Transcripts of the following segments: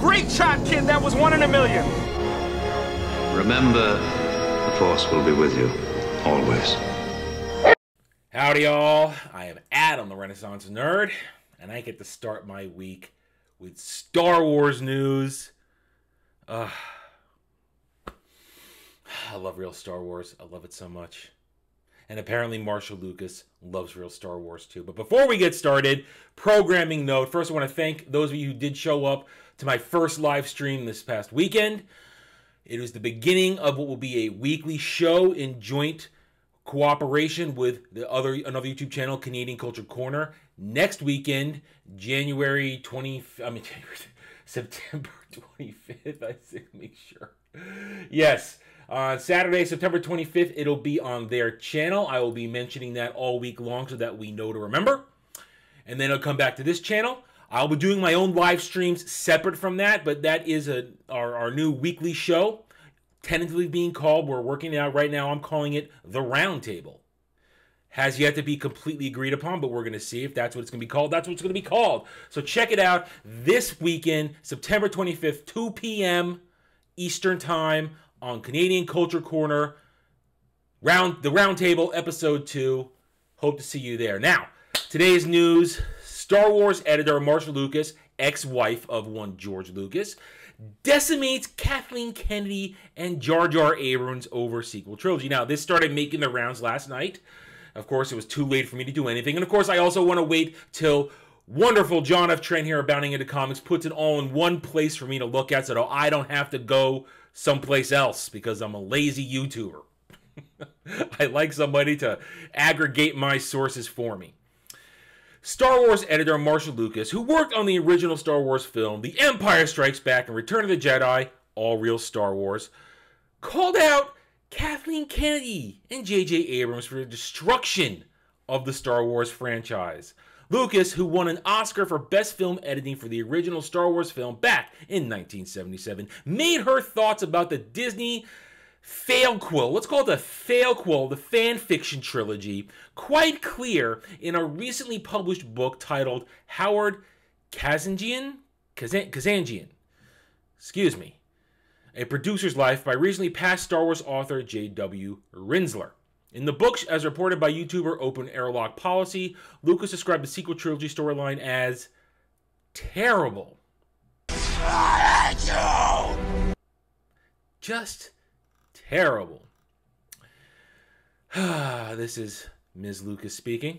Great shot, kid. That was 1 in a million. Remember, the Force will be with you, always. Howdy, y'all. I am Adam, the Renaissance Nerd, and I get to start my week with Star Wars news. I love real Star Wars. I love it so much. And apparently Marcia Lucas loves real Star Wars too. But before we get started, programming note. First, I want to thank those of you who did show up to my first live stream this past weekend. It was the beginning of what will be a weekly show in joint cooperation with another YouTube channel, Canadian Culture Corner. Next weekend, September 25th. I say make sure. Yes. On Saturday, September 25th, it'll be on their channel. I will be mentioning that all week long so that we know to remember. And then it'll come back to this channel. I'll be doing my own live streams separate from that, but that is our new weekly show, tentatively being called. We're working it out right now. I'm calling it The Roundtable. Has yet to be completely agreed upon, but we're going to see if that's what it's going to be called. That's what it's going to be called. So check it out this weekend, September 25th, 2 p.m. Eastern Time, on Canadian Culture Corner, the Roundtable, Episode 2. Hope to see you there. Now, today's news, Star Wars editor Marcia Lucas, ex-wife of one George Lucas, decimates Kathleen Kennedy and Jar Jar Abrams over sequel trilogy. Now, this started making the rounds last night. Of course, it was too late for me to do anything. And of course, I also want to wait till wonderful John F. Trent here, Abounding Into Comics, puts it all in one place for me to look at so that I don't have to go someplace else because I'm a lazy YouTuber. I like somebody to aggregate my sources for me. Star Wars editor Marcia Lucas, who worked on the original Star Wars film, The Empire Strikes Back and Return of the Jedi, all real Star Wars, called out Kathleen Kennedy and J.J. Abrams for the destruction of the Star Wars franchise. Lucas, who won an Oscar for Best Film Editing for the original Star Wars film back in 1977, made her thoughts about the Disney fail-quill, let's call it the fail-quill, the fan fiction trilogy, quite clear in a recently published book titled Howard Kazanjian, A Producer's Life by recently passed Star Wars author J.W. Rinzler. In the book, as reported by YouTuber Open Airlock Policy, Lucas described the sequel trilogy storyline as terrible. Just terrible. This is Ms. Lucas speaking.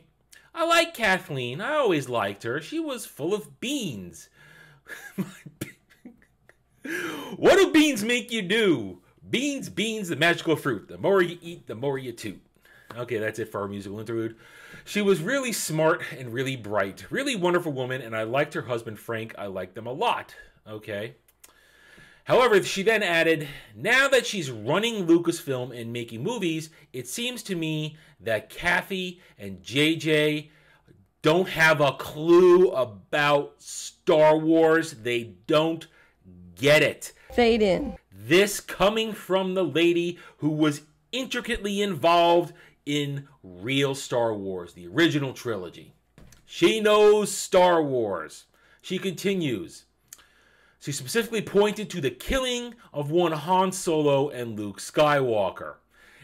I like Kathleen. I always liked her. She was full of beans. What do beans make you do? Beans, the magical fruit. The more you eat, the more you toot. Okay, that's it for our musical interlude. She was really smart and really bright. Really wonderful woman, and I liked her husband, Frank. I liked them a lot. Okay. However, she then added, now that she's running Lucasfilm and making movies, it seems to me that Kathy and JJ don't have a clue about Star Wars. They don't get it. Fade in. This coming from the lady who was intricately involved in real Star Wars, the original trilogy. She knows Star Wars. She continues. She specifically pointed to the killing of one Han Solo and Luke Skywalker.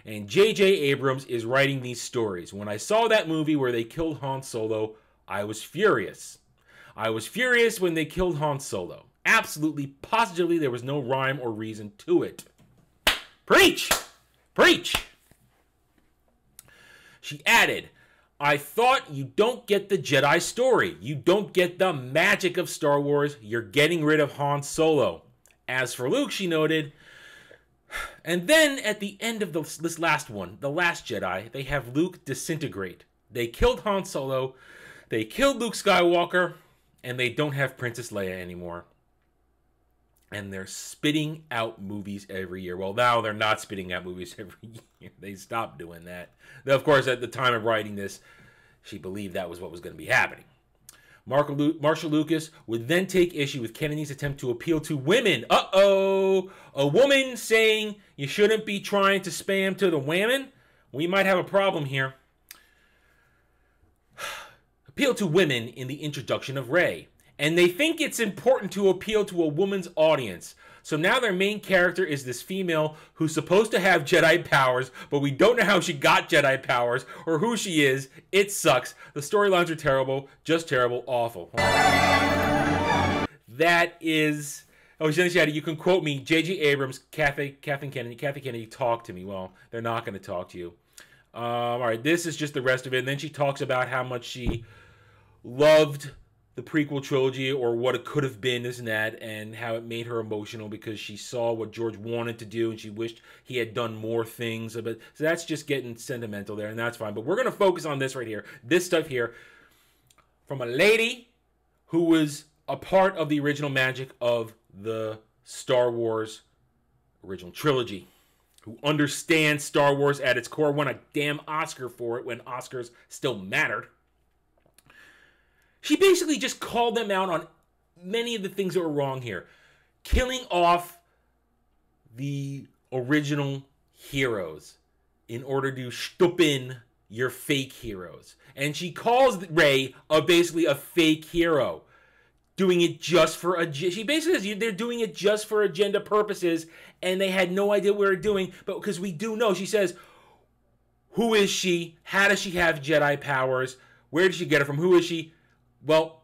And J.J. Abrams is writing these stories. When I saw that movie where they killed Han Solo, I was furious. I was furious when they killed Han Solo. Absolutely, positively, there was no rhyme or reason to it. Preach! Preach! She added, I thought you don't get the Jedi story. You don't get the magic of Star Wars. You're getting rid of Han Solo. As for Luke, she noted, and then at the end of this last one, The Last Jedi, they have Luke disintegrate. They killed Han Solo, they killed Luke Skywalker, and they don't have Princess Leia anymore. And they're spitting out movies every year. Well, now they're not spitting out movies every year. They stopped doing that. Now, of course, at the time of writing this, she believed that was what was going to be happening. Marcia Lucas would then take issue with Kennedy's attempt to appeal to women. Uh-oh! A woman saying you shouldn't be trying to spam to the women? We might have a problem here. Appeal to women in the introduction of Rey. And they think it's important to appeal to a woman's audience. So now their main character is this female who's supposed to have Jedi powers, but we don't know how she got Jedi powers or who she is. It sucks. The storylines are terrible, just terrible, awful. That is... Oh, she said, you can quote me, J.J. Abrams, Kathleen Kennedy, talk to me. Well, they're not going to talk to you. All right, this is just the rest of it. And then she talks about how much she loved the prequel trilogy or what it could have been, this and that, and how it made her emotional because she saw what George wanted to do and she wished he had done more things. But so that's just getting sentimental there, and that's fine. But we're going to focus on this right here, this stuff here, from a lady who was a part of the original magic of the Star Wars original trilogy, who understands Star Wars at its core, won a damn Oscar for it when Oscars still mattered. She basically just called them out on many of the things that were wrong here. Killing off the original heroes in order to stoop in your fake heroes. And she calls Rey basically a fake hero. Doing it just for she basically says they're doing it just for agenda purposes, and they had no idea what they were doing. But because we do know, she says, who is she? How does she have Jedi powers? Where did she get it from? Who is she? Well,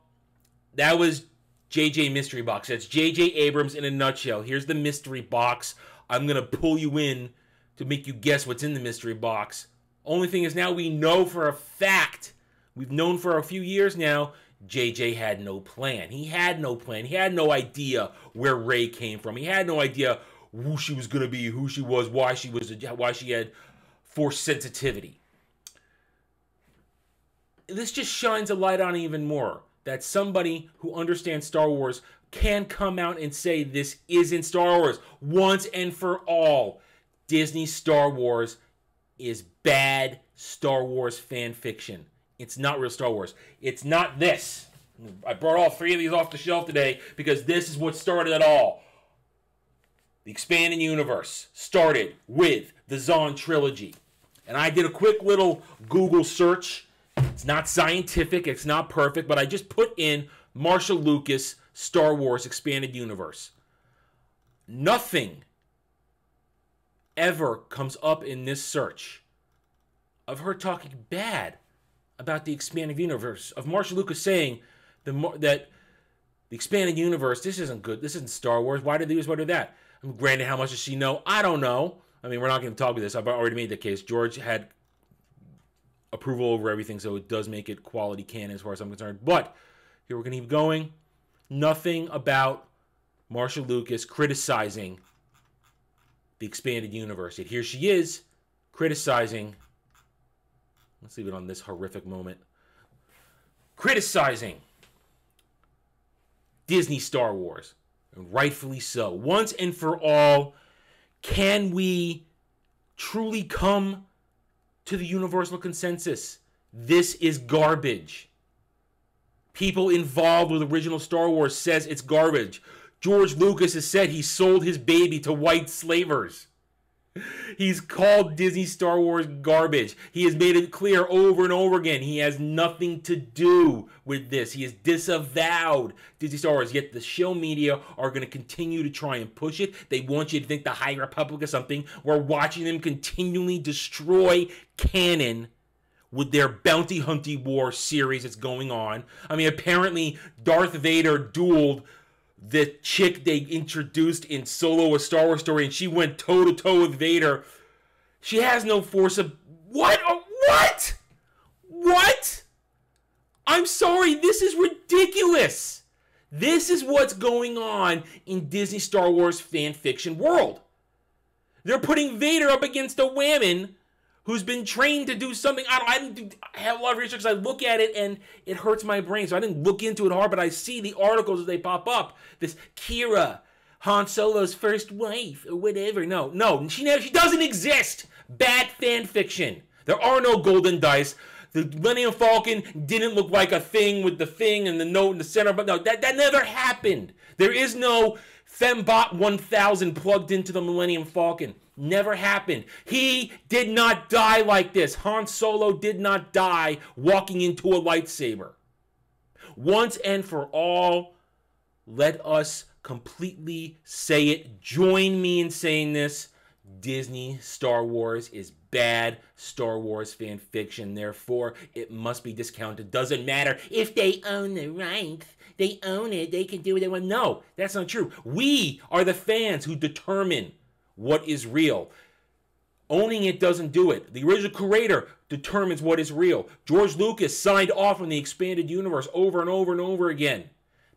that was J.J. Mystery Box. That's J.J. Abrams in a nutshell. Here's the mystery box. I'm going to pull you in to make you guess what's in the mystery box. Only thing is now we know for a fact, we've known for a few years now, JJ had no plan. He had no plan. He had no idea where Rey came from. He had no idea who she was going to be, who she was, why she had force sensitivity. This just shines a light on even more. That somebody who understands Star Wars can come out and say this isn't Star Wars once and for all. Disney Star Wars is bad Star Wars fan fiction. It's not real Star Wars. It's not this. I brought all three of these off the shelf today because this is what started it all. The expanding universe started with the Zahn trilogy. And I did a quick little Google search. It's not scientific. It's not perfect. But I just put in Marcia Lucas Star Wars expanded universe. Nothing ever comes up in this search of her talking bad about the expanded universe, of Marcia Lucas saying that the expanded universe, this isn't good, this isn't Star Wars, why did they do this, why did that? Granted, how much does she know? I don't know. I mean, we're not going to talk about this. I've already made the case. George had approval over everything, so it does make it quality canon as far as I'm concerned. But here we're going to keep going. Nothing about Marcia Lucas criticizing the expanded universe. Yet here she is criticizing, let's leave it on this horrific moment, criticizing Disney Star Wars. And rightfully so. Once and for all, can we truly come to the universal consensus? This is garbage. People involved with original Star Wars says it's garbage. George Lucas has said he sold his baby to white slavers. He's called Disney Star Wars garbage. He has made it clear over and over again he has nothing to do with this. He has disavowed Disney Star Wars, yet the show media are going to continue to try and push it. They want you to think the High Republic is something. We're watching them continually destroy canon with their bounty hunting war series that's going on. I mean, apparently Darth Vader dueled the chick they introduced in Solo: A Star Wars Story, and she went toe-to-toe with Vader. She has no force of... What? What? What? I'm sorry, this is ridiculous. This is what's going on in Disney Star Wars fan fiction world. They're putting Vader up against a woman who's been trained to do something. I have a lot of research. I look at it and it hurts my brain. So I didn't look into it hard, but I see the articles as they pop up. This Kira, Han Solo's first wife, or whatever. No, she doesn't exist. Bad fan fiction. There are no golden dice. The Millennium Falcon didn't look like a thing with the thing and the note in the center. But no, that never happened. There is no Fembot 1000 plugged into the Millennium Falcon. Never happened. He did not die like this. Han Solo did not die walking into a lightsaber. Once and for all, let us completely say it. Join me in saying this. Disney Star Wars is bad Star Wars fan fiction. Therefore, it must be discounted. Doesn't matter if they own the rights. They own it. They can do what they want. No, that's not true. We are the fans who determine what is real. Owning it doesn't do it. The original creator determines what is real. George Lucas signed off on the expanded universe over and over and over again.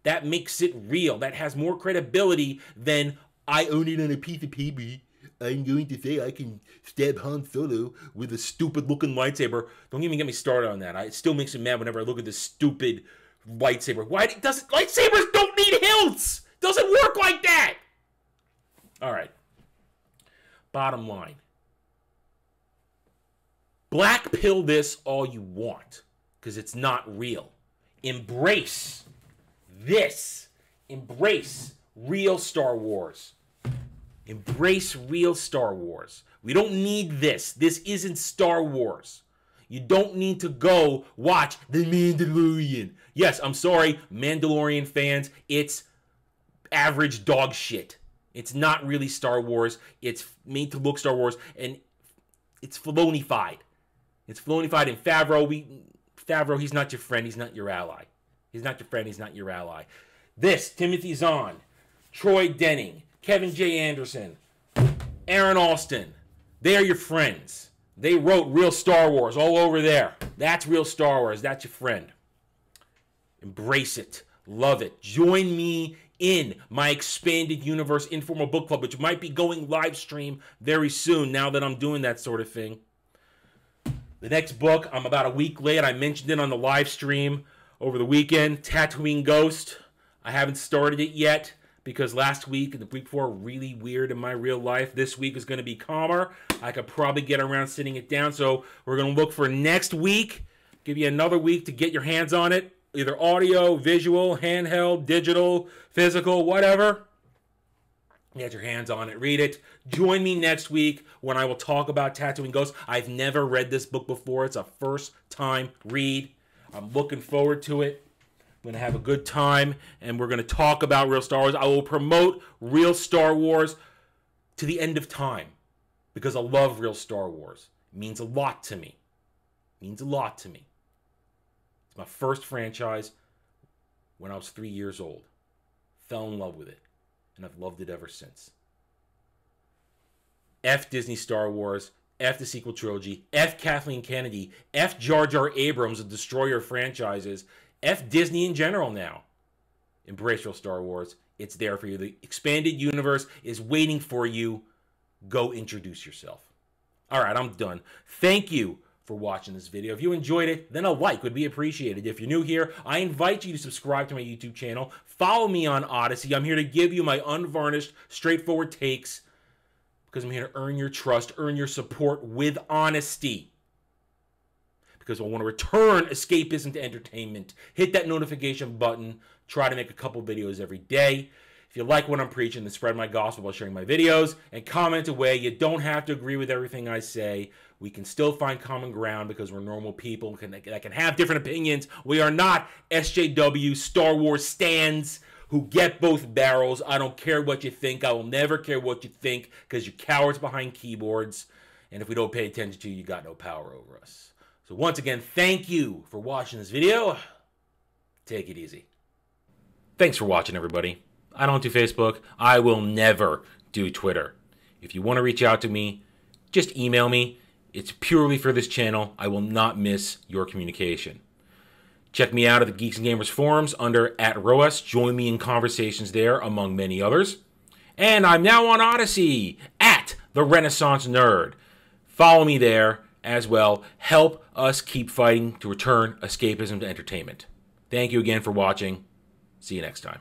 That makes it real. That has more credibility than I own it on a piece of paper. I'm going to say I can stab Han Solo with a stupid-looking lightsaber. Don't even get me started on that. It still makes me mad whenever I look at this stupid lightsaber. Why doesn't lightsabers don't need hilts? Doesn't work like that. All right. Bottom line. Black pill this all you want, because it's not real. Embrace this. Embrace real Star Wars. Embrace real Star Wars. We don't need this. This isn't Star Wars. You don't need to go watch The Mandalorian. Yes, I'm sorry, Mandalorian fans. It's average dog shit. It's not really Star Wars. It's made to look Star Wars, and it's Filoni-fied. It's Filoni-fied, and Favreau, he's not your friend. He's not your ally. He's not your friend. He's not your ally. This, Timothy Zahn, Troy Denning, Kevin J. Anderson, Aaron Alston, they are your friends. They wrote real Star Wars all over there. That's real Star Wars. That's your friend. Embrace it. Love it. Join me in my expanded universe informal book club, which might be going live stream very soon now that I'm doing that sort of thing. The next book, I'm about a week late. I mentioned it on the live stream over the weekend, Tatooine Ghost. I haven't started it yet because last week and the week before were really weird in my real life. This week is going to be calmer. I could probably get around sitting it down. So we're going to look for next week. Give you another week to get your hands on it. Either audio, visual, handheld, digital, physical, whatever. Get your hands on it. Read it. Join me next week when I will talk about Tatooine Ghost. I've never read this book before. It's a first-time read. I'm looking forward to it. I'm going to have a good time, and we're going to talk about real Star Wars. I will promote real Star Wars to the end of time because I love real Star Wars. It means a lot to me. It means a lot to me. It's my first franchise when I was 3 years old. Fell in love with it, and I've loved it ever since. F Disney Star Wars, F the sequel trilogy, F Kathleen Kennedy, F Jar Jar Abrams, the destroyer of franchises, F Disney in general now. Embrace real Star Wars. It's there for you. The expanded universe is waiting for you. Go introduce yourself. All right, I'm done. Thank you for watching this video. If you enjoyed it, then a like would be appreciated. If you're new here, I invite you to subscribe to my YouTube channel. Follow me on Odyssey. I'm here to give you my unvarnished, straightforward takes because I'm here to earn your trust, earn your support with honesty. Because I want to return escapism to entertainment. Hit that notification button. Try to make a couple videos every day. If you like what I'm preaching, then spread my gospel by sharing my videos and comment away. You don't have to agree with everything I say. We can still find common ground because we're normal people that can have different opinions. We are not SJW Star Wars stans who get both barrels. I don't care what you think. I will never care what you think because you're cowards behind keyboards. And if we don't pay attention to you, you got no power over us. So once again, thank you for watching this video. Take it easy. Thanks for watching, everybody. I don't do Facebook. I will never do Twitter. If you want to reach out to me, just email me. It's purely for this channel. I will not miss your communication. Check me out at the Geeks and Gamers forums under @ROAS. Join me in conversations there, among many others. And I'm now on Odyssey @The Renaissance Nerd. Follow me there as well. Help us keep fighting to return escapism to entertainment. Thank you again for watching. See you next time.